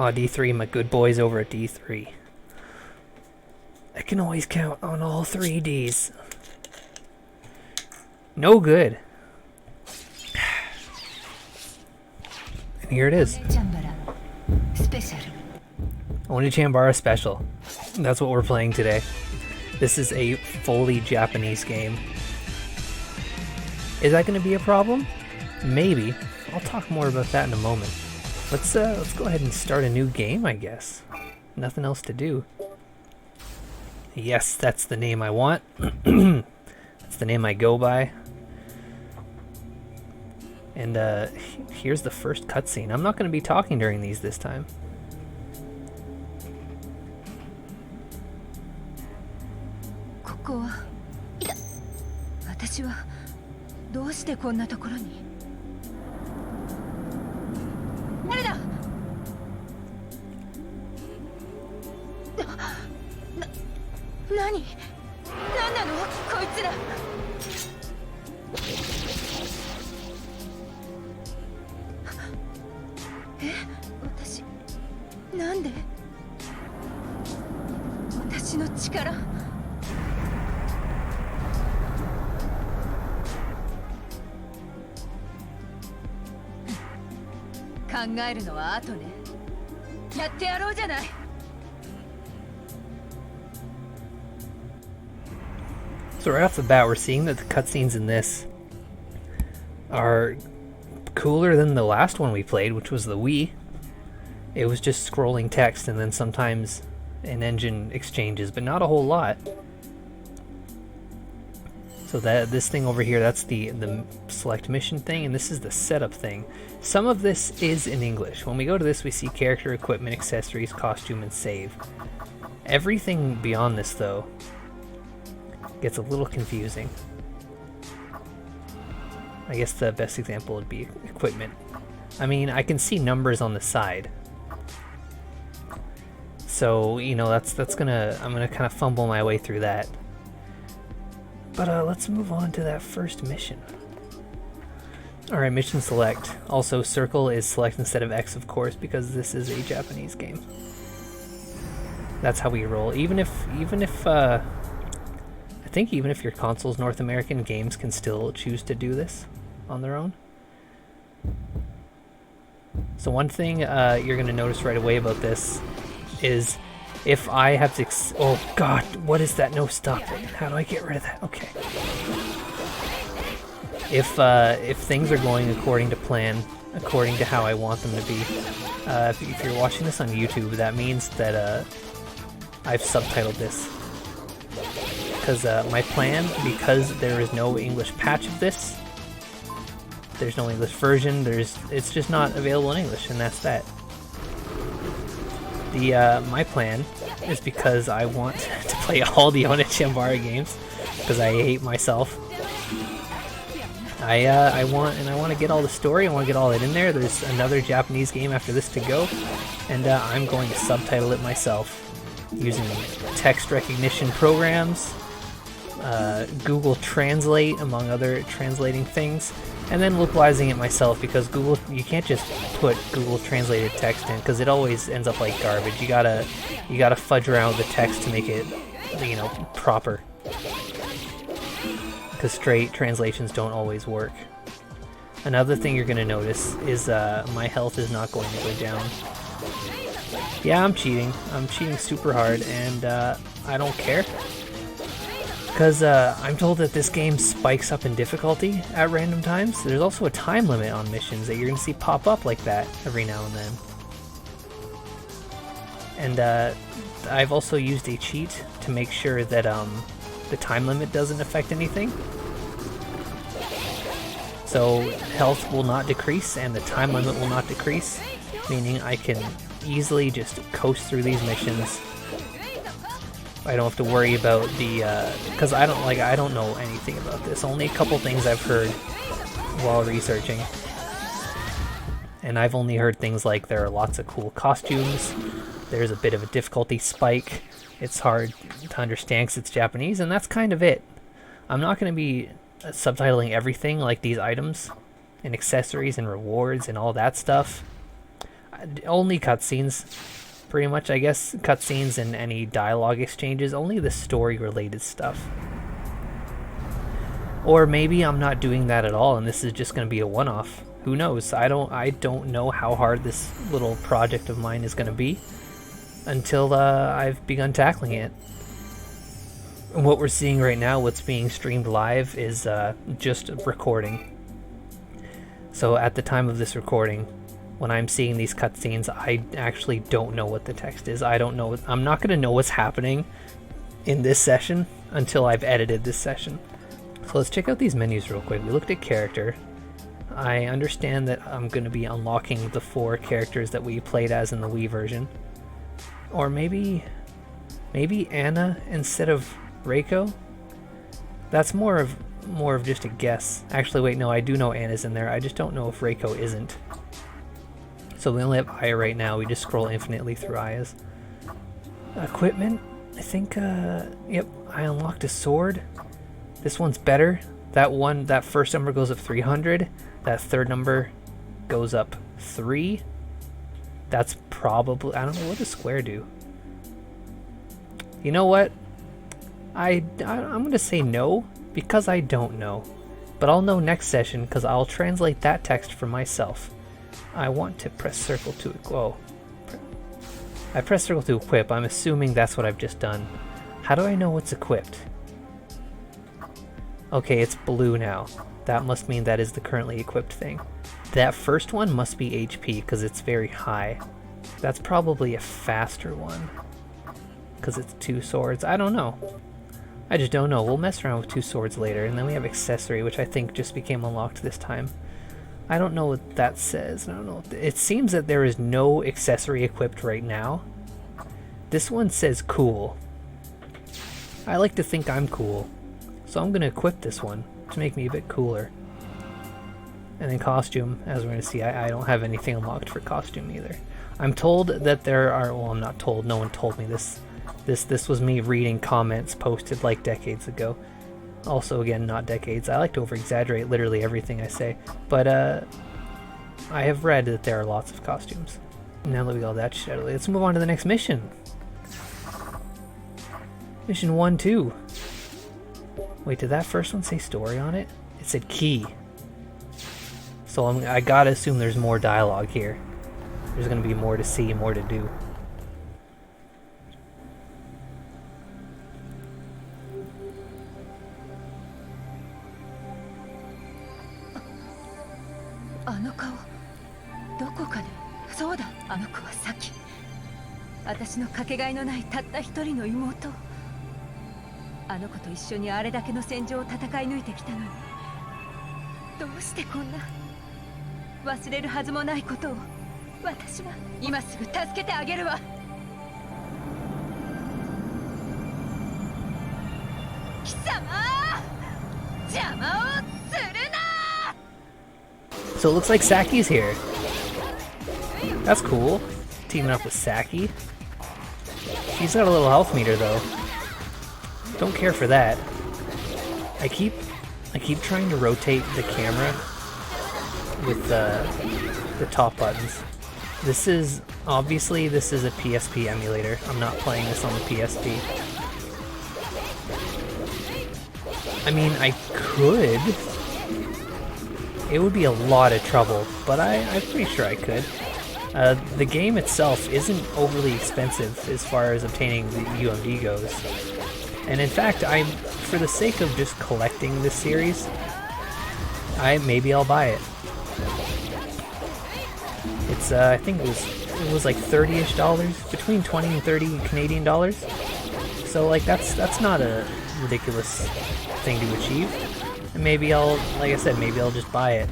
Aw, D3, my good boys over at D3. I can always count on all 3 Ds. No good. And here it is. Onechanbara Special. That's what we're playing today. This is a fully Japanese game. Is that going to be a problem? Maybe. I'll talk more about that in a moment. Let's go ahead and start a new game, I guess. Nothing else to do. Yes, that's the name I want. That's the name I go by. And here's the first cutscene. I'm not going to be talking during these this time. ここは、いや、私はどうしてこんなところに？誰だ？何？何なの？こいつら。え？私、なんで？私の力。考えるのは後ね。やってやろうじゃない。So right off the bat, we're seeing that the cutscenes in this are cooler than the last one we played, which was the Wii. It was just scrolling text and then sometimes in-engine exchanges, but not a whole lot. So that this thing over here, that's the select mission thing, and this is the setup thing. Some of this is in English. When we go to this, we see character, equipment, accessories, costume, and save. Everything beyond this, though, gets a little confusing. I guess the best example would be equipment. I mean, I can see numbers on the side. So, you know, I'm gonna kind of fumble my way through that. But let's move on to that first mission. Alright, mission select. Also, circle is select instead of X, of course, because this is a Japanese game. That's how we roll. Even if I think even if your console's North American, games can still choose to do this on their own. So one thing you're going to notice right away about this is if I have to... oh god, what is that? No, stop it. How do I get rid of that? Okay. If things are going according to plan, according to how I want them to be, if you're watching this on YouTube, that means that I've subtitled this. Because my plan, because there is no English patch of this, there's no English version, it's just not available in English, and that's that. My plan is because I want to play all the Onechanbara games, because I hate myself. I want to get all the story, I want to get all that in there. There's another Japanese game after this to go, and I'm going to subtitle it myself using text recognition programs, Google Translate, among other translating things, and then localizing it myself, because Google, you can't just put Google translated text in, because it always ends up like garbage. You gotta fudge around with the text to make it, you know, proper, because straight translations don't always work. Another thing you're gonna notice is my health is not going to go down. Yeah, I'm cheating super hard, and I don't care. Because I'm told that this game spikes up in difficulty at random times. There's also a time limit on missions that you're going to see pop up like that every now and then. And I've also used a cheat to make sure that the time limit doesn't affect anything. So health will not decrease and the time limit will not decrease, meaning I can easily just coast through these missions. I don't have to worry about the, because I don't know anything about this. Only a couple things I've heard while researching. And I've only heard things like there are lots of cool costumes, there's a bit of a difficulty spike, it's hard to understand because it's Japanese, and that's kind of it. I'm not going to be subtitling everything, like these items and accessories and rewards and all that stuff. Only cutscenes, pretty much. I guess cutscenes and any dialogue exchanges. Only the story-related stuff. Or maybe I'm not doing that at all, and this is just going to be a one-off. Who knows? I don't know how hard this little project of mine is going to be until I've begun tackling it. And what we're seeing right now, what's being streamed live, is just recording. So at the time of this recording, when I'm seeing these cutscenes, I actually don't know what the text is. I don't know. I'm not going to know what's happening in this session until I've edited this session. So let's check out these menus real quick. We looked at character. I understand that I'm going to be unlocking the 4 characters that we played as in the Wii version. Or maybe Anna instead of Reiko? That's more of just a guess. Actually, wait, no, I do know Anna's in there. I just don't know if Reiko isn't. So we only have Aya right now. We just scroll infinitely through Aya's. Equipment? I think, yep, I unlocked a sword. This one's better. That first number goes up 300. That third number goes up 3. That's probably, I don't know, what does square do? You know what? I'm gonna say no, because I don't know. But I'll know next session, because I'll translate that text for myself. I want to press circle to equip. Whoa. I press circle to equip. I'm assuming that's what I've just done. How do I know what's equipped? Okay, it's blue now. That must mean that is the currently equipped thing. That first one must be HP, because it's very high. That's probably a faster one, because it's 2 swords. I don't know. I just don't know. We'll mess around with 2 swords later, and then we have accessory, which I think just became unlocked this time. I don't know what that says. I don't know. It seems that there is no accessory equipped right now. This one says cool. I like to think I'm cool, so I'm going to equip this one to make me a bit cooler. And then costume, as we're going to see, I don't have anything unlocked for costume either. I'm told that there are, well, I'm not told, no one told me this. This was me reading comments posted like decades ago. Also, again, not decades. I like to over-exaggerate literally everything I say. But, I have read that there are lots of costumes. Now that we got all that shit out of the way, let's move on to the next mission. Mission 1-2. Wait, did that first one say story on it? It said key. So I gotta assume there's more dialogue here. There's gonna be more to see, more to do. So it looks like Saki's here. That's cool. Teaming up with Saki. She's got a little health meter though. Don't care for that. I keep trying to rotate the camera with the top buttons. This is obviously a PSP emulator. I'm not playing this on the PSP. I mean, I could. It would be a lot of trouble, but I'm pretty sure I could. The game itself isn't overly expensive as far as obtaining the UMD goes. And in fact, for the sake of just collecting this series, maybe I'll buy it. It's I think it was like $30-ish, between 20 and 30 Canadian dollars. So like that's not a ridiculous thing to achieve. And maybe I'll, like I said, maybe I'll just buy it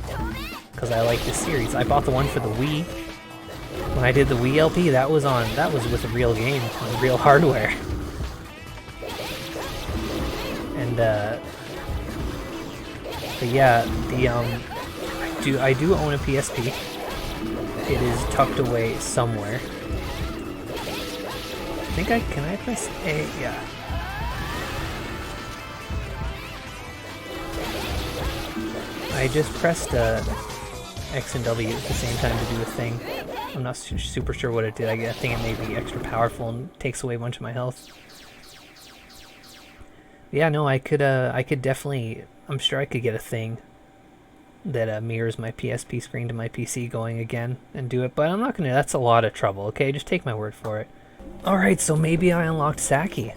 because I like this series. I bought the one for the Wii. When I did the Wii LP, that was with a real game on real hardware. And but yeah, I do own a PSP. It is tucked away somewhere. I think can I press A? Yeah. I just pressed X and W at the same time to do a thing. I'm not super sure what it did. I think it may be extra powerful and takes away a bunch of my health. Yeah, no, I could definitely, I'm sure I could get a thing that mirrors my PSP screen to my PC going again and do it, but I'm not gonna, that's a lot of trouble, okay? Just take my word for it. Alright, so maybe I unlocked Saki.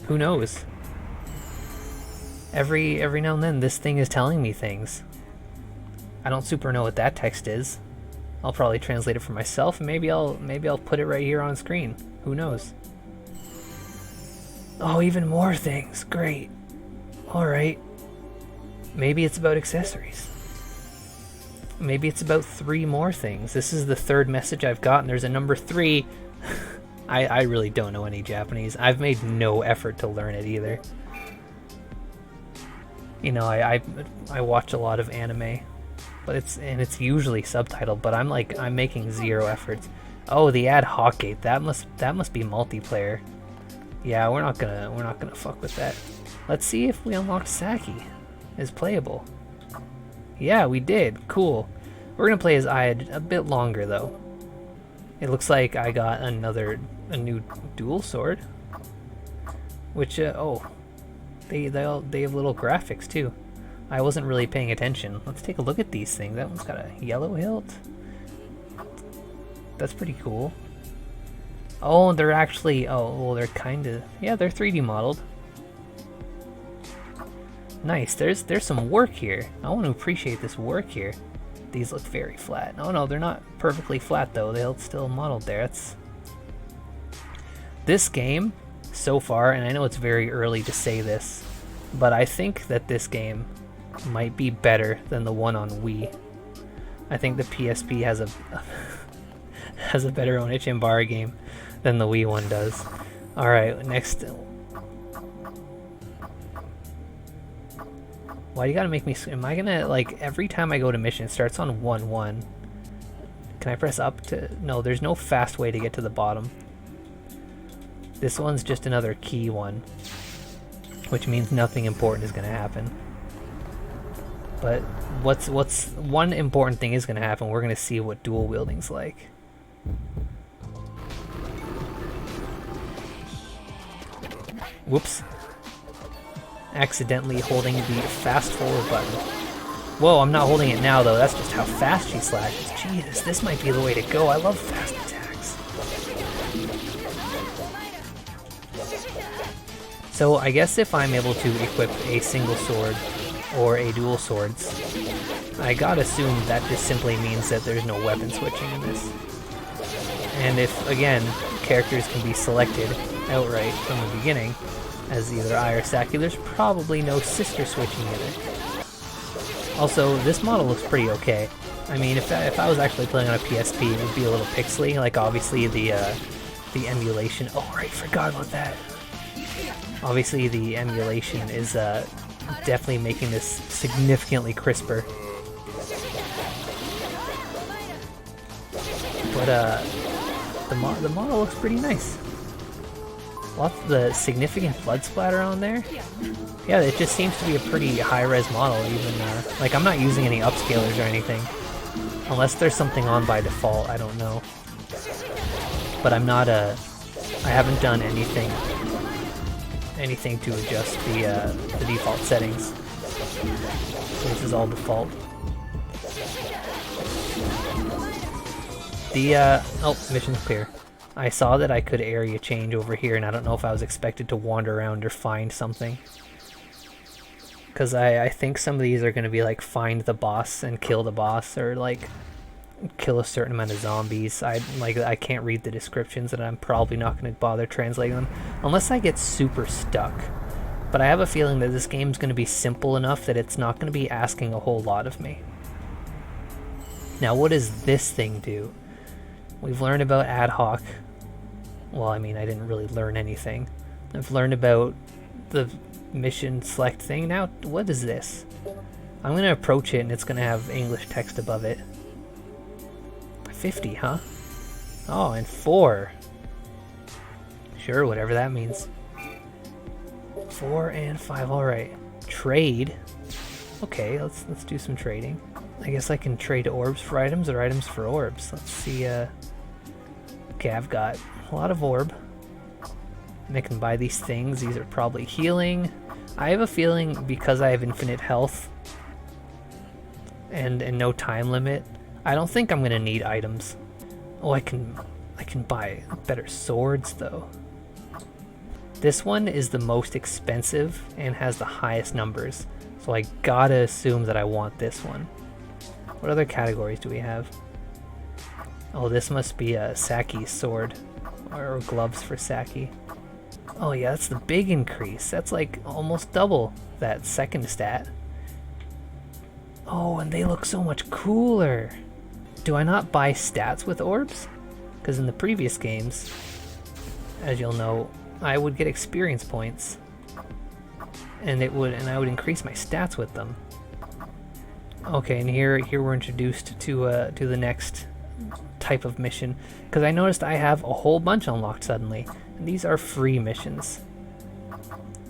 Who knows? Every now and then this thing is telling me things. I don't super know what that text is. I'll probably translate it for myself, and maybe I'll put it right here on screen. Who knows? Oh, even more things. Great. Alright. Maybe it's about accessories. Maybe it's about 3 more things. This is the 3rd message I've gotten. There's a number 3. I really don't know any Japanese. I've made no effort to learn it either. You know, I watch a lot of anime, but it's usually subtitled, but I'm making 0 efforts. Oh, the ad hoc gate. That must be multiplayer. Yeah, we're not gonna fuck with that. Let's see if we unlock Saki as playable. Yeah, we did. Cool. We're gonna play as Ayad a bit longer though. It looks like I got a new dual sword, which oh, they have little graphics too. I wasn't really paying attention. Let's take a look at these things. That one's got a yellow hilt. That's pretty cool. Oh, they're actually, oh, well, they're kind of, yeah, they're 3D modeled. Nice, there's some work here. I want to appreciate this work here. These look very flat. Oh no, they're not perfectly flat though. They're still modeled there. It's this game so far, and I know it's very early to say this, but I think that this game might be better than the one on Wii. I think the PSP has a has a better Onechanbara game than the Wii one does. Alright, next. Why you gotta make me... Am I gonna, like, every time I go to mission, it starts on 1-1. Can I press up to... No, there's no fast way to get to the bottom. This one's just another key one, which means nothing important is gonna happen. But what's one important thing is gonna happen. We're gonna see what dual wielding's like. Whoops. Accidentally holding the fast forward button. Whoa, I'm not holding it now though. That's just how fast she slashes. Jesus, this might be the way to go. I love fast attacks. So I guess if I'm able to equip a single sword or a dual swords, I gotta assume that just simply means that there's no weapon switching in this. And if, again, characters can be selected outright from the beginning as either I or Saki, there's probably no sister switching in it. Also, this model looks pretty okay. I mean, if I was actually playing on a PSP, it would be a little pixely. Like, obviously, the emulation... Oh, right, forgot about that. Obviously, the emulation is definitely making this significantly crisper. But, the model looks pretty nice. Lots of the significant blood splatter on there. Yeah, it just seems to be a pretty high-res model, even, like, I'm not using any upscalers or anything. Unless there's something on by default, I don't know. But I'm not, I haven't done anything to adjust the default settings. So this is all default. Oh, mission's clear. I saw that I could area change over here, and I don't know if I was expected to wander around or find something. Because I think some of these are going to be like find the boss and kill the boss, or like kill a certain amount of zombies. I can't read the descriptions, and I'm probably not going to bother translating them unless I get super stuck. But I have a feeling that this game's going to be simple enough that it's not going to be asking a whole lot of me. Now, what does this thing do? We've learned about ad hoc. Well, I mean, I didn't really learn anything. I've learned about the mission select thing. Now, what is this? I'm going to approach it, and it's going to have English text above it. 50, huh? Oh, and 4. Sure, whatever that means. 4 and 5, alright. Trade. Okay, let's do some trading. I guess I can trade orbs for items or items for orbs. Let's see. Okay, I've got a lot of orb. And I can buy these things. These are probably healing. I have a feeling because I have infinite health and no time limit, I don't think I'm gonna need items. Oh, I can buy better swords though. This one is the most expensive and has the highest numbers, so I gotta assume that I want this one. What other categories do we have? Oh, this must be a Saki's sword, or gloves for Saki. Oh yeah, that's the big increase. That's like almost double that second stat. Oh, and they look so much cooler. Do I not buy stats with orbs? Because in the previous games, as you'll know, I would get experience points, and I would increase my stats with them. Okay, and here we're introduced to the next type of mission, because I noticed I have a whole bunch unlocked suddenly, and these are free missions.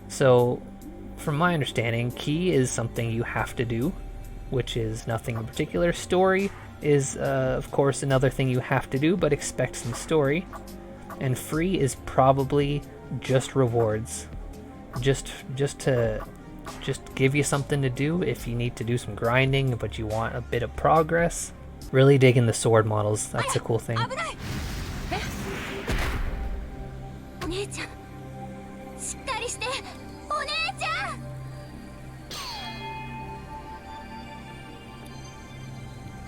So, from my understanding, key is something you have to do, which is nothing in particular. Story is, of course, another thing you have to do, but expect some story. And free is probably just rewards, just give you something to do if you need to do some grinding, but you want a bit of progress. Really digging the sword models. That's a cool thing. お姉ちゃん、しっかりして、お姉ちゃ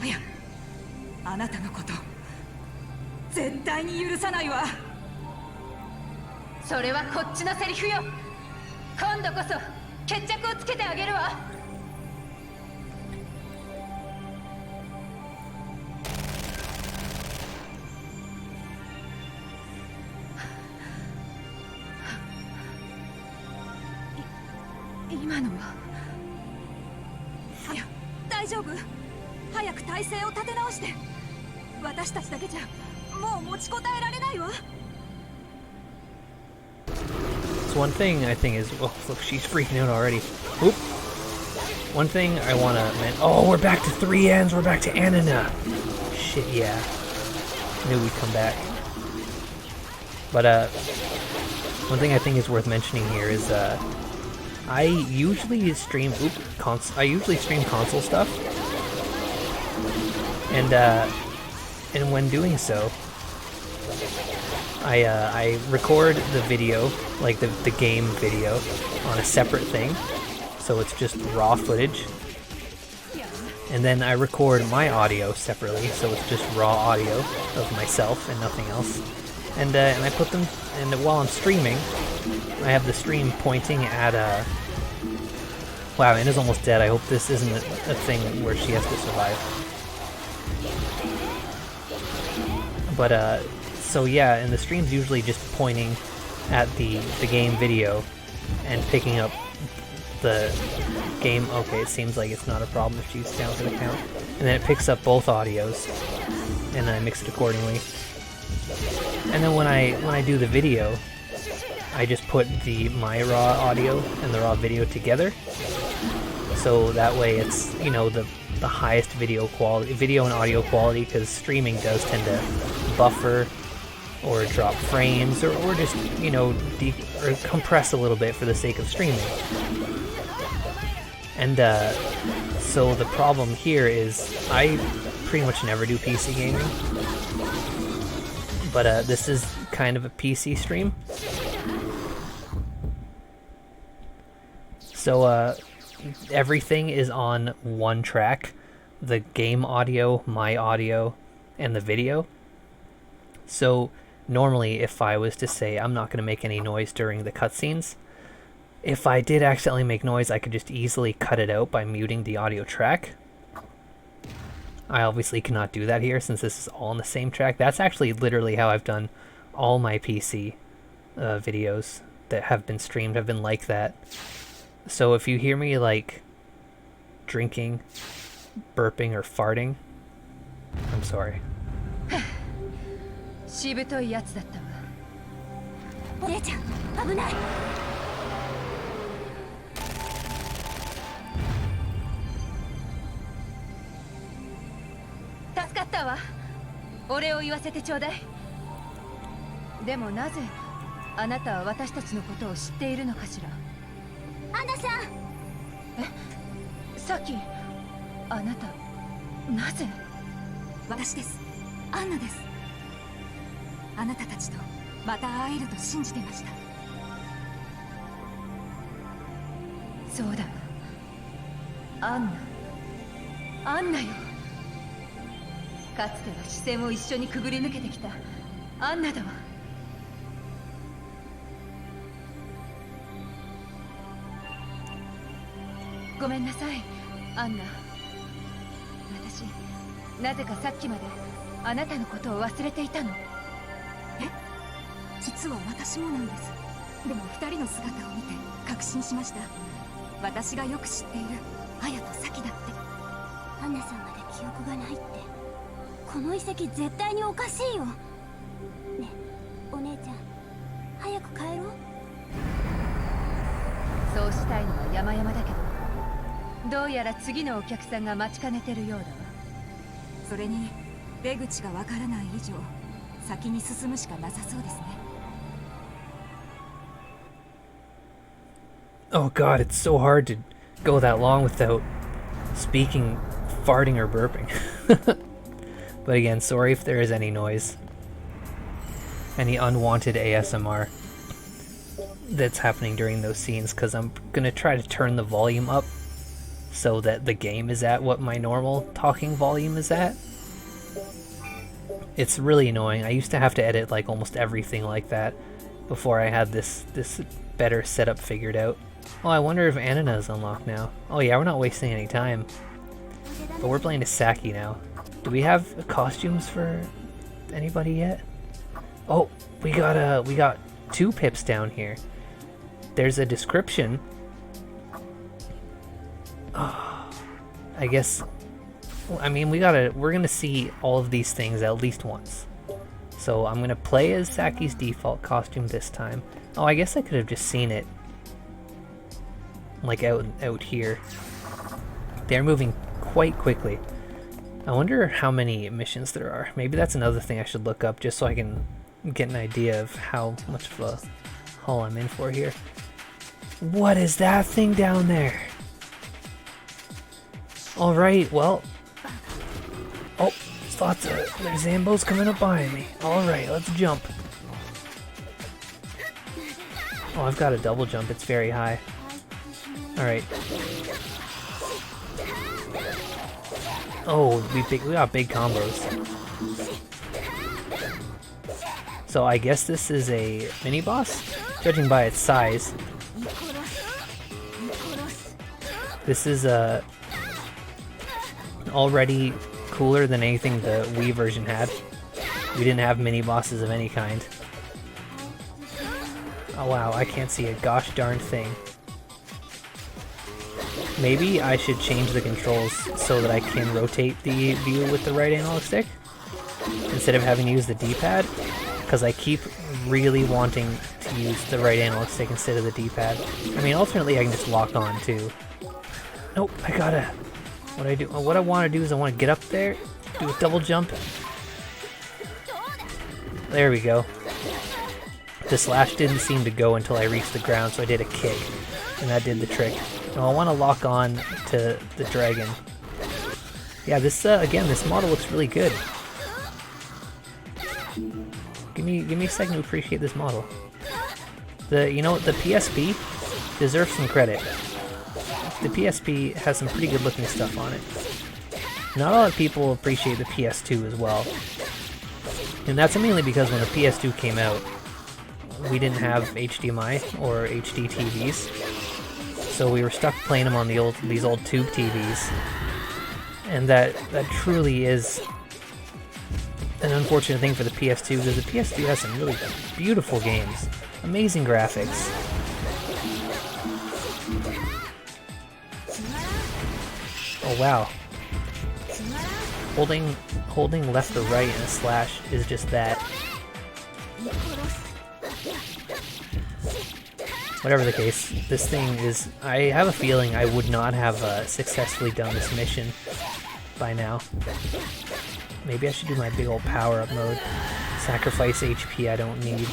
ん。いや、あなたのこと絶対に許さないわ。それはこっちのセリフよ。今度こそ決着をつけてあげるわ。今のはいや、大丈夫。早く体勢を立て直して。私たちだけじゃもう持ちこたえられないわ。So one thing I think is, oh look, she's freaking out already. Oop. One thing I wanna oh, we're back to 3 ends. We're back to Anina. Shit, yeah. Knew we'd come back. But one thing I think is worth mentioning here is I usually stream console stuff, and when doing so, I record the video, like the game video, on a separate thing, so it's just raw footage, and then I record my audio separately, so it's just raw audio of myself and nothing else, and I put them, and while I'm streaming, I have the stream pointing at wow, Anna's almost dead. I hope this isn't a thing where she has to survive. But so yeah, and the stream's usually just pointing at the game video and picking up the game. Okay, it seems like it's not a problem if she's down for the count. And then it picks up both audios, and then I mix it accordingly. And then when I do the video, I just put my raw audio and the raw video together, so that way it's, you know, the highest video and audio quality, because streaming does tend to buffer or drop frames or just, you know, or compress a little bit for the sake of streaming. And so the problem here is I pretty much never do PC gaming, but this is kind of a PC stream. So everything is on one track: the game audio, my audio, and the video. So normally if I was to say I'm not going to make any noise during the cutscenes, if I did accidentally make noise, I could just easily cut it out by muting the audio track. I obviously cannot do that here since this is all on the same track. That's actually literally how I've done all my PC videos that have been streamed, have been like that. So if you hear me like drinking, burping, or farting, I'm sorry. しぶといやつだったわ。お姉ちゃん、危ない。ったわ。お礼を言わせてちょうだい。でもなぜあなたは私たちのことを知っているのかしら。アンナさん。さっきあなたなぜ。私です。アンナです。あなたたちとまた会えると信じてました。そうだわ、アンナよ。かつては視線を一緒にくぐり抜けてきたアンナだわ。ごめんなさい、アンナ。私、なぜかさっきまであなたのことを忘れていたの。実は私もなんです。でも二人の姿を見て確信しました。私がよく知っている隼人咲だって。アンナさんまで記憶がないって。この遺跡絶対におかしいよ。ねえ、お姉ちゃん、早く帰ろう。そうしたいのは山々だけど、どうやら次のお客さんが待ちかねてるようだわ。それに出口がわからない以上、先に進むしかなさそうですね。Oh god, it's so hard to go that long without speaking, farting, or burping. But again, sorry if there is any noise. Any unwanted ASMR that's happening during those scenes, because I'm gonna try to turn the volume up so that the game is at what my normal talking volume is at. It's really annoying. I used to have to edit like almost everything like that before I had this better setup figured out. Oh, I wonder if Anana is unlocked now. Oh yeah, we're not wasting any time. But we're playing as Saki now. Do we have costumes for anybody yet? Oh, we got 2 pips down here. There's a description. Oh, I guess. I mean, we're gonna see all of these things at least once. So I'm gonna play as Saki's default costume this time. Oh, I guess I could have just seen it like out here. They're moving quite quickly. I wonder how many missions there are. Maybe that's another thing I should look up just so I can get an idea of how much of a haul I'm in for here. What is that thing down there? Alright, well. Oh, there's Zambos coming up behind me. Alright, let's jump. Oh, I've got a double jump, it's very high. Alright. Oh, we got big combos. So I guess this is a mini boss, judging by its size. This is already cooler than anything the Wii version had. We didn't have mini bosses of any kind. Oh wow, I can't see a gosh darn thing. Maybe I should change the controls so that I can rotate the view with the right analog stick instead of having to use the D-pad, because I keep really wanting to use the right analog stick instead of the D-pad. I mean, alternately I can just lock on too. Nope, what I want to do is I want to get up there, do a double jump. There we go. The slash didn't seem to go until I reached the ground, so I did a kick, and that did the trick. Now I want to lock on to the dragon. Yeah, this again, this model looks really good. Give me a second to appreciate this model. The PSP deserves some credit. The PSP has some pretty good looking stuff on it. Not a lot of people appreciate the PS2 as well. And that's mainly because when the PS2 came out, we didn't have HDMI or HD TVs. So we were stuck playing them on these old tube TVs. And that truly is an unfortunate thing for the PS2, because the PS2 has some really beautiful games. Amazing graphics. Oh wow. Holding left or right in a slash is just that. Whatever the case, this thing is... I have a feeling I would not have successfully done this mission by now. Maybe I should do my big old power-up mode. Sacrifice HP I don't need.